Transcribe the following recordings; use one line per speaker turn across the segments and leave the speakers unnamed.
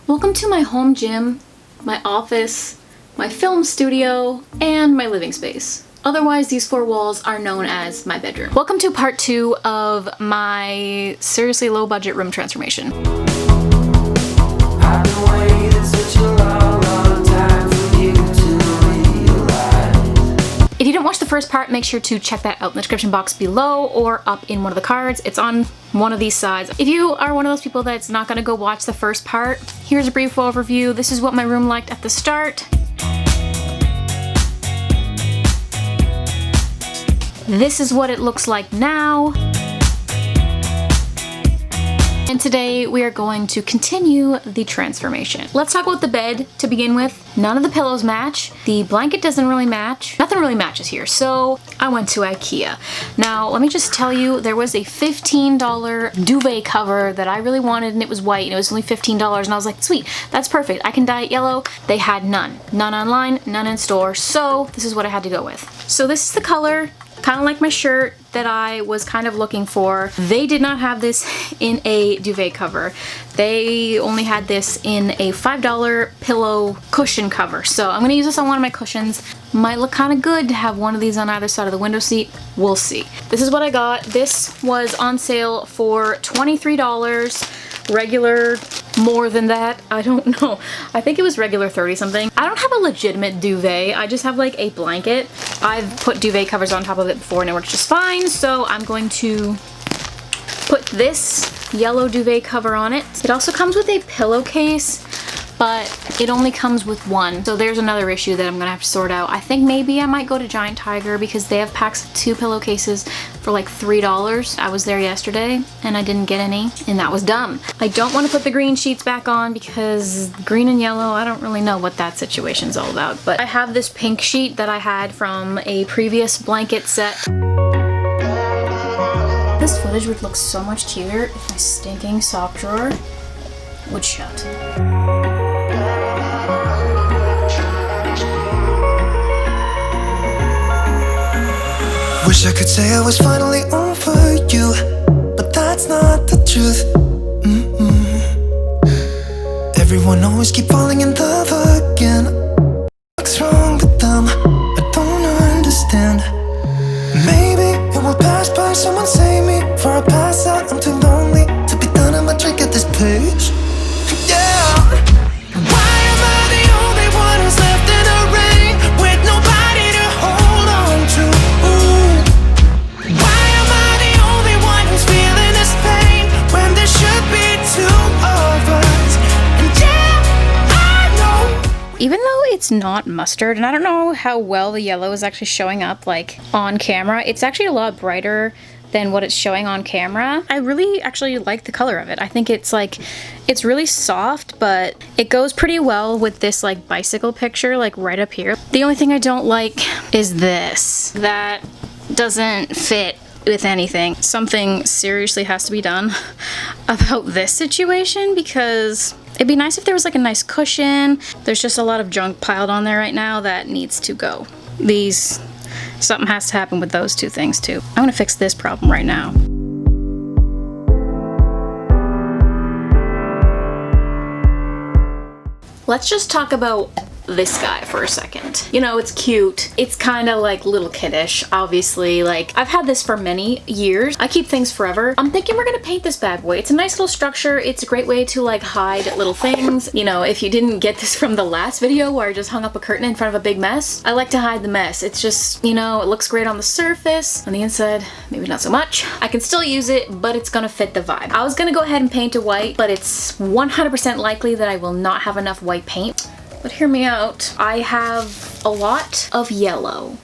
Welcome to my home gym, my office, my film studio, and my living space. Otherwise, these four walls are known as my bedroom. Welcome to part 2 of my seriously low budget room transformation. If you didn't watch the first part, make sure to check that out in the description box below or up in one of the cards. It's on one of these sides. If you are one of those people that's not gonna go watch the first part, here's a brief overview. This is what my room looked at the start. This is what it looks like now. And today we are going to continue the transformation. Let's talk about the bed to begin with. None of the pillows match. The blanket doesn't really match. Nothing really matches here. So I went to IKEA. Now, let me just tell you, there was a $15 duvet cover that I really wanted, and it was white, and it was only $15, and I was like, sweet, that's perfect. I can dye it yellow. They had none. None online, none in store. So this is what I had to go with. So this is the color, kind of like my shirt, that I was kind of looking for. They did not have this in a duvet cover. They only had this in a $5 pillow cushion cover. So I'm gonna use this on one of my cushions. Might look kind of good to have one of these on either side of the window seat. We'll see. This is what I got. This was on sale for $23. Regular, more than that, I don't know. I think it was regular 30 something. I don't have a legitimate duvet. I just have like a blanket. I've put duvet covers on top of it before and it works just fine. So I'm going to put this yellow duvet cover on it. It also comes with a pillowcase, but it only comes with one. So there's another issue that I'm gonna have to sort out. I think maybe I might go to Giant Tiger because they have packs of 2 pillowcases for like $3. I was there yesterday and I didn't get any, and that was dumb. I don't want to put the green sheets back on because green and yellow, I don't really know what that situation's all about. But I have this pink sheet that I had from a previous blanket set. This footage would look so much cuter if my stinking sock drawer would shut.
Wish I could say I was finally over you, but that's not the truth. Everyone always keep falling in love again. What's wrong with them? I don't understand. Maybe it will pass by, someone save me. Before I pass out, I'm too lonely to be done. I'ma drink at this place. Yeah. Why am I the only one who's left in the rain with nobody to hold on to? Why am I the only one who's feeling this pain when there should be 2 of us? And yeah, I know.
Even though it's not mustard, and I don't know how well the yellow is actually showing up like on camera, it's actually a lot brighter than what it's showing on camera. I really actually like the color of it. I think it's like, it's really soft, but it goes pretty well with this like bicycle picture like right up here. The only thing I don't like is this. That doesn't fit with anything. Something seriously has to be done about this situation because it'd be nice if there was like a nice cushion. There's just a lot of junk piled on there right now that needs to go. Something has to happen with those 2 things too. I'm gonna fix this problem right now. Let's just talk about this guy for a second. You know, it's cute. It's kind of like little kiddish, obviously. Like, I've had this for many years. I keep things forever. I'm thinking we're gonna paint this bad boy. It's a nice little structure. It's a great way to like hide little things. You know, if you didn't get this from the last video where I just hung up a curtain in front of a big mess, I like to hide the mess. It's just, you know, it looks great on the surface. On the inside, maybe not so much. I can still use it, but it's gonna fit the vibe. I was gonna go ahead and paint it white, but it's 100% likely that I will not have enough white paint. But hear me out. I have a lot of yellow.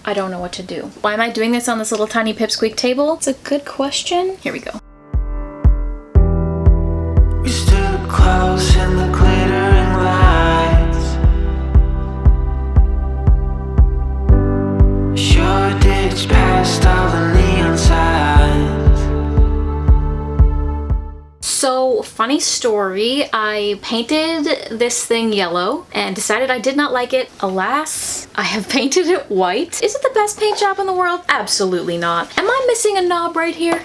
I don't know what to do. Why am I doing this on this little tiny pipsqueak table? It's a good question. Here we go.
We stood close in the glittering lights. Sure ditch past all the neon signs.
So, funny story, I painted this thing yellow and decided I did not like it. Alas, I have painted it white. Is it the best paint job in the world? Absolutely not. Am I missing a knob right here?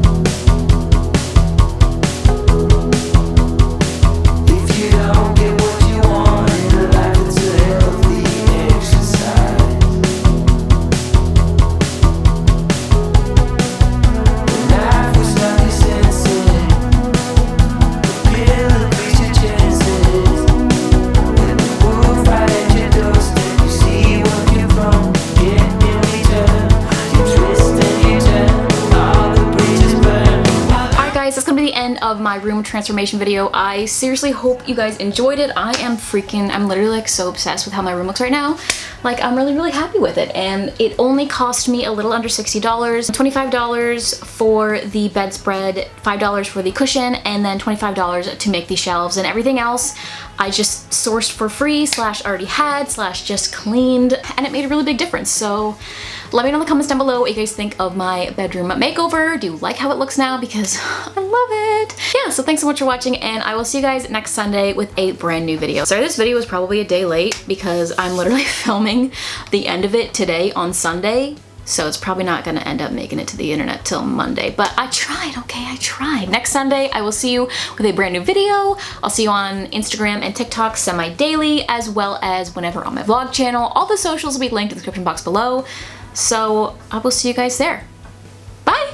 my room transformation video. I seriously hope you guys enjoyed it. I'm literally like so obsessed with how my room looks right now. Like, I'm really, really happy with it. And it only cost me a little under $60, $25 for the bedspread, $5 for the cushion, and then $25 to make the shelves, and everything else I just sourced for free, / already had, / just cleaned, and it made a really big difference. So let me know in the comments down below what you guys think of my bedroom makeover. Do you like how it looks now? Because I love it. Yeah, so thanks so much for watching, and I will see you guys next Sunday with a brand new video. Sorry this video was probably a day late because I'm literally filming the end of it today on Sunday. So it's probably not gonna end up making it to the internet till Monday, but I tried, okay, I tried. Next Sunday, I will see you with a brand new video. I'll see you on Instagram and TikTok semi-daily, as well as whenever on my vlog channel. All the socials will be linked in the description box below. So I will see you guys there. Bye!